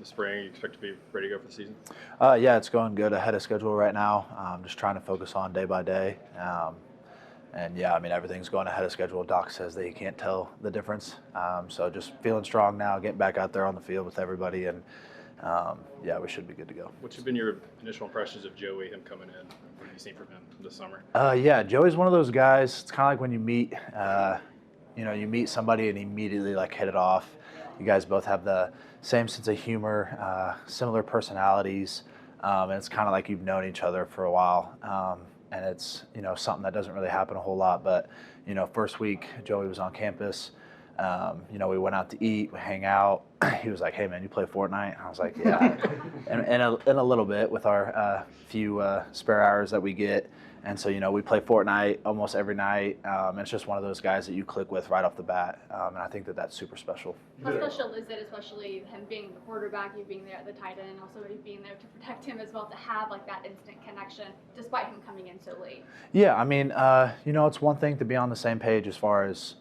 the spring? You expect to be ready to go for the season? Yeah, it's going good ahead of schedule right now. Just trying to focus on day by day. And yeah, I mean, everything's going ahead of schedule. Doc says that he can't tell the difference. So just feeling strong now, getting back out there on the field with everybody. And yeah, we should be good to go. What's been your initial impressions of Joey, him coming in? What have you seen from him this summer? Yeah, Joey's one of those guys. It's kind of like when you meet, you meet somebody and immediately like hit it off. You guys both have the same sense of humor, similar personalities, and it's kind of like you've known each other for a while. And it's, something that doesn't really happen a whole lot. But, first week Joey was on campus. We went out to eat, we hang out. He was like, "Hey man, you play Fortnite?" I was like, "Yeah," and a little bit with our few spare hours that we get. And so, we play Fortnite almost every night. And it's just one of those guys that you click with right off the bat. And I think that that's super special. How special is it, especially him being the quarterback, you being there at the tight end, and also you being there to protect him as well, to have like that instant connection despite him coming in so late? Yeah, I mean, it's one thing to be on the same page as far as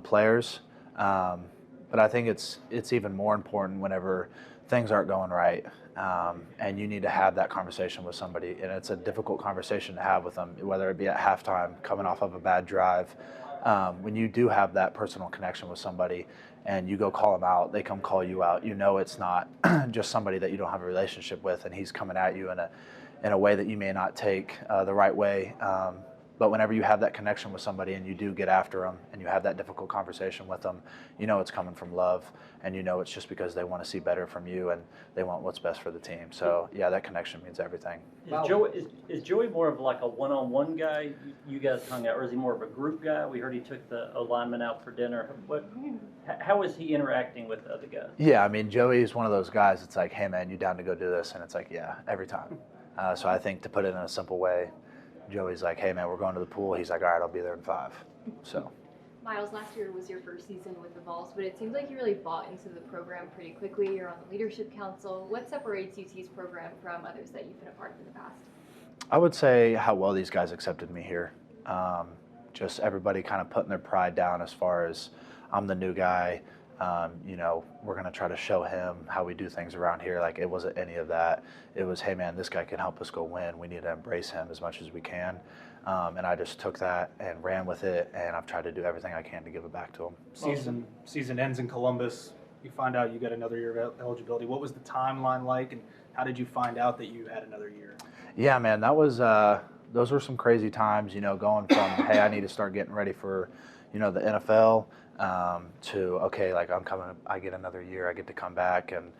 players. But I think it's even more important whenever things aren't going right, and you need to have that conversation with somebody. And it's a difficult conversation to have with them, whether it be at halftime, coming off of a bad drive. When you do have that personal connection with somebody and you go call them out, they come call you out, it's not just somebody that you don't have a relationship with, and he's coming at you in a way that you may not take the right way. But whenever you have that connection with somebody and you do get after them and you have that difficult conversation with them, it's coming from love, and it's just because they want to see better from you and they want what's best for the team. So yeah, that connection means everything. Is Joey more of like a one-on-one guy you guys hung out, or is he more of a group guy? We heard he took the lineman out for dinner. How is he interacting with the other guys? Yeah, I mean, Joey is one of those guys. It's like, "Hey man, you down to go do this?" And it's like, "Yeah," every time. So I think, to put it in a simple way, Joey's like, "Hey man, we're going to the pool." He's like, "All right, I'll be there in 5." So. Miles, last year was your first season with the Vols, but it seems like you really bought into the program pretty quickly. You're on the leadership council. What separates UT's program from others that you've been a part of in the past? I would say how well these guys accepted me here. Just everybody kind of putting their pride down as far as, I'm the new guy. We're going to try to show him how we do things around here. Like, it wasn't any of that. It was, "Hey man, this guy can help us go win. We need to embrace him as much as we can." And I just took that and ran with it, and I've tried to do everything I can to give it back to him. Season ends in Columbus. You find out you got another year of eligibility. What was the timeline like, and how did you find out that you had another year? Yeah, man, that was those were some crazy times. Going from, "Hey, I need to start getting ready for, the NFL," to, "Okay, like I'm coming, I get another year, I get to come back." And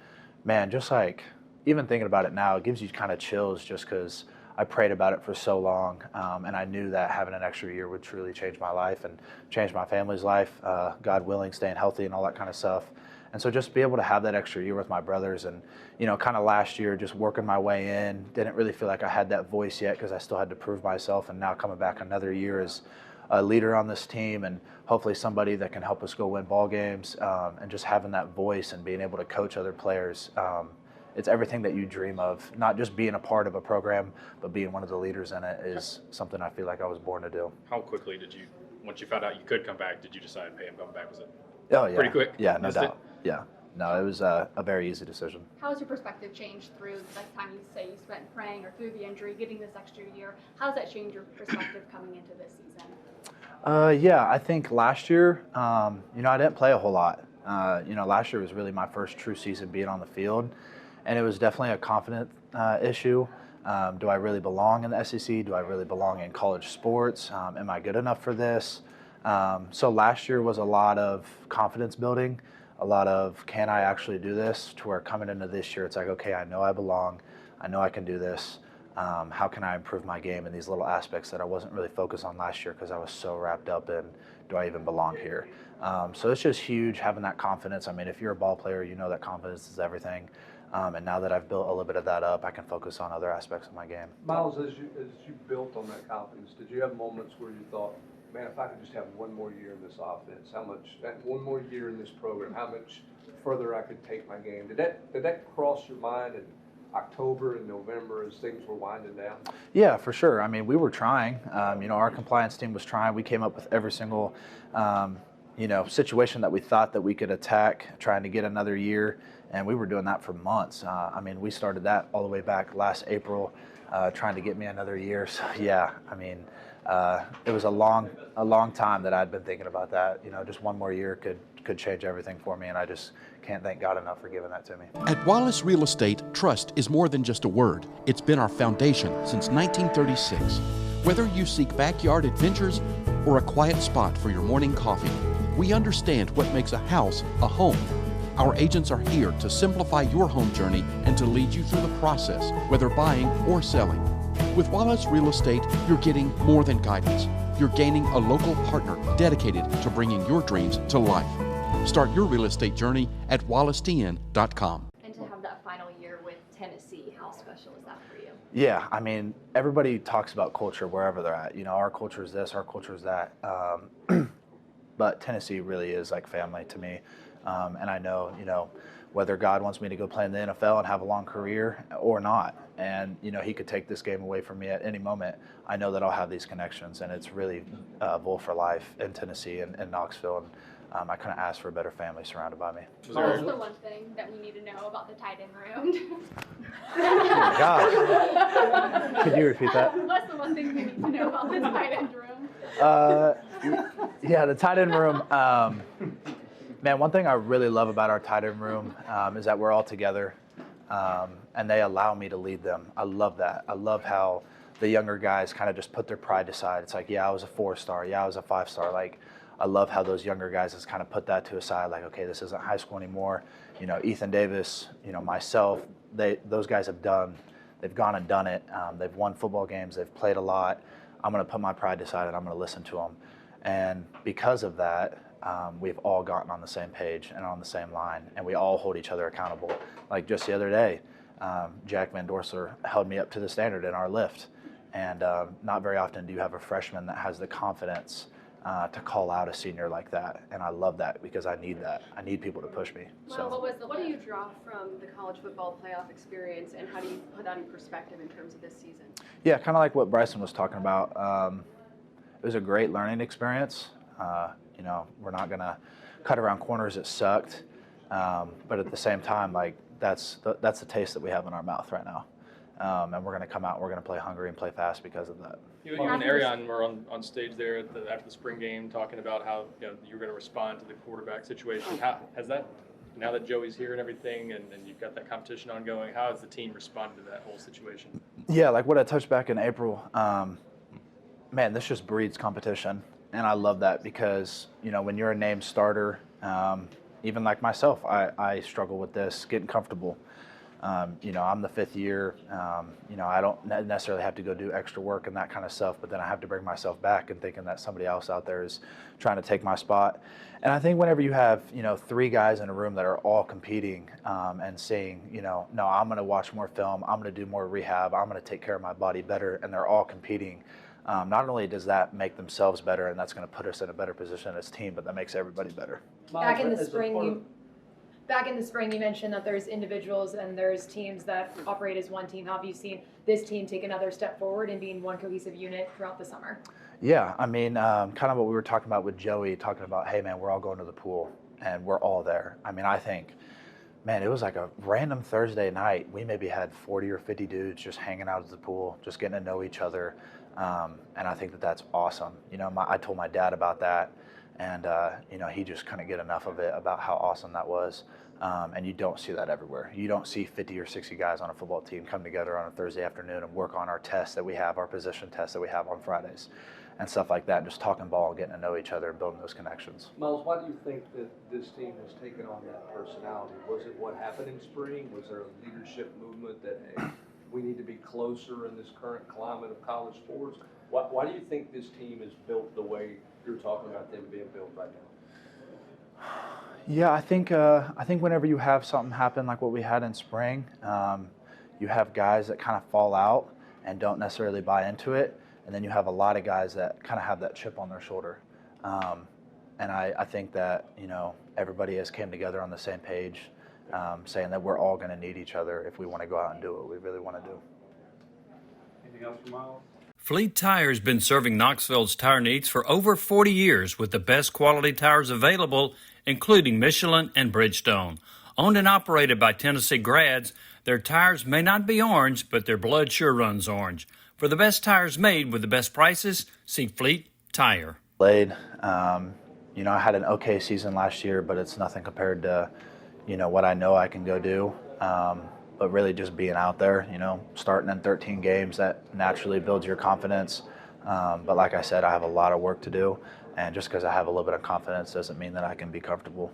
man, just like even thinking about it now, it gives you kind of chills, just because I prayed about it for so long, and I knew that having an extra year would truly change my life and change my family's life, God willing, staying healthy and all that kind of stuff. And so just be able to have that extra year with my brothers, and kind of last year just working my way in, didn't really feel like I had that voice yet because I still had to prove myself, and now coming back another year as a leader on this team and hopefully somebody that can help us go win ball games, and just having that voice and being able to coach other players. It's everything that you dream of. Not just being a part of a program, but being one of the leaders in it is something I feel like I was born to do. How quickly once you found out you could come back, did you decide, "Hey, I'm coming back"? Was it pretty quick? Yeah, no doubt. Yeah. No, it was a very easy decision. How has your perspective changed through the time you spent praying, or through the injury, getting this extra year? How does that change your perspective coming into this season? Yeah, I think last year, I didn't play a whole lot. Last year was really my first true season being on the field, and it was definitely a confidence issue. Do I really belong in the SEC? Do I really belong in college sports? Am I good enough for this? So last year was a lot of confidence building, a lot of, can I actually do this? To where coming into this year, it's like, okay, I know I belong. I know I can do this. How can I improve my game in these little aspects that I wasn't really focused on last year because I was so wrapped up in, do I even belong here? So it's just huge having that confidence. I mean, if you're a ball player, you know that confidence is everything. And now that I've built a little bit of that up, I can focus on other aspects of my game. Miles, as you built on that confidence, did you have moments where you thought, man, if I could just have one more year in this offense, one more year in this program, how much further I could take my game? Did that cross your mind in October and November as things were winding down? Yeah, for sure. I mean, we were trying. Our compliance team was trying. We came up with every single situation that we thought that we could attack, trying to get another year And we were doing that for months. I mean, we started that all the way back last April, trying to get me another year. So yeah, I mean, it was a long time that I'd been thinking about that. You know, just one more year could change everything for me, and I just can't thank God enough for giving that to me. At Wallace Real Estate, trust is more than just a word. It's been our foundation since 1936. Whether you seek backyard adventures or a quiet spot for your morning coffee, we understand what makes a house a home. Our agents are here to simplify your home journey and to lead you through the process, whether buying or selling. With Wallace Real Estate, you're getting more than guidance. You're gaining a local partner dedicated to bringing your dreams to life. Start your real estate journey at wallacetn.com. And to have that final year with Tennessee, how special is that for you? Yeah, I mean, everybody talks about culture wherever they're at. You know, our culture is this, our culture is that. But Tennessee really is like family to me. And I know, you know, whether God wants me to go play in the NFL and have a long career or not, and, you know, he could take this game away from me at any moment, I know that I'll have these connections, and it's really Vol for life in Tennessee and Knoxville. And I couldn't ask for a better family surrounded by me. What's the one thing that we need to know about the tight end room? Oh my gosh. Could you repeat that? What's the one thing we need to know about the tight end room? Yeah, the tight end room. Man, one thing I really love about our tight end room is that we're all together, and they allow me to lead them. I love that. I love how the younger guys kind of just put their pride aside. It's like, yeah, I was a 4-star. Yeah, I was a 5-star. Like, I love how those younger guys just kind of put that to a side. Like, okay, this isn't high school anymore. You know, Ethan Davis, you know, myself, those guys they've gone and done it. They've won football games. They've played a lot. I'm going to put my pride aside and I'm going to listen to them. And because of that, we've all gotten on the same page and on the same line, and we all hold each other accountable. Like just the other day, Jack Van Dorsler held me up to the standard in our lift. And not very often do you have a freshman that has the confidence to call out a senior like that. And I love that because I need that. I need people to push me. So. What do you draw from the college football playoff experience, and how do you put that in perspective in terms of this season? Yeah, kind of like what Bryson was talking about. It was a great learning experience. You know, we're not going to cut around corners. It sucked. But at the same time, like that's the taste that we have in our mouth right now. And we're going to come out and we're going to play hungry and play fast because of that. You and Ariane were on stage there after the spring game talking about how, you know, you're going to respond to the quarterback situation. How has that, now that Joey's here and everything, and you've got that competition ongoing, how has the team responded to that whole situation? Yeah, like what I touched back in April, man, this just breeds competition. And I love that because, you know, when you're a named starter, even like myself, I struggle with this, getting comfortable. You know, I'm the 5th year. You know, I don't necessarily have to go do extra work and that kind of stuff, but then I have to bring myself back and thinking that somebody else out there is trying to take my spot. And I think whenever you have, you know, 3 guys in a room that are all competing and saying, you know, no, I'm going to watch more film, I'm going to do more rehab, I'm going to take care of my body better, and they're all competing. Not only does that make themselves better, and that's going to put us in a better position as a team, but that makes everybody better. Back in the spring, you mentioned that there's individuals and there's teams that operate as one team. How have you seen this team take another step forward in being one cohesive unit throughout the summer? Yeah, I mean, kind of what we were talking about with Joey, talking about, hey, man, we're all going to the pool, and we're all there. I mean, I think, man, it was like a random Thursday night. We maybe had 40 or 50 dudes just hanging out at the pool, just getting to know each other. And I think that that's awesome. You know, I told my dad about that, and, you know, he just couldn't get enough of it about how awesome that was. And you don't see that everywhere. You don't see 50 or 60 guys on a football team come together on a Thursday afternoon and work on our tests that we have, our position tests that we have on Fridays and stuff like that, and just talking ball and getting to know each other and building those connections. Miles, why do you think that this team has taken on that personality? Was it what happened in spring? Was there a leadership movement that, hey, we need to be closer in this current climate of college sports? Why do you think this team is built the way you're talking about them being built right now? Yeah, I think whenever you have something happen like what we had in spring, you have guys that kind of fall out and don't necessarily buy into it, and then you have a lot of guys that kind of have that chip on their shoulder. And I think that, you know, everybody has came together on the same page, saying that we're all going to need each other if we want to go out and do what we really want to do. Anything else for Miles? Fleet Tire has been serving Knoxville's tire needs for over 40 years with the best quality tires available, including Michelin and Bridgestone. Owned and operated by Tennessee grads, their tires may not be orange, but their blood sure runs orange. For the best tires made with the best prices, see Fleet Tire. Played, you know, I had an okay season last year, but it's nothing compared to, you know, what I know I can go do. But really just being out there, you know, starting in 13 games, that naturally builds your confidence. But like I said, I have a lot of work to do. And just because I have a little bit of confidence doesn't mean that I can be comfortable.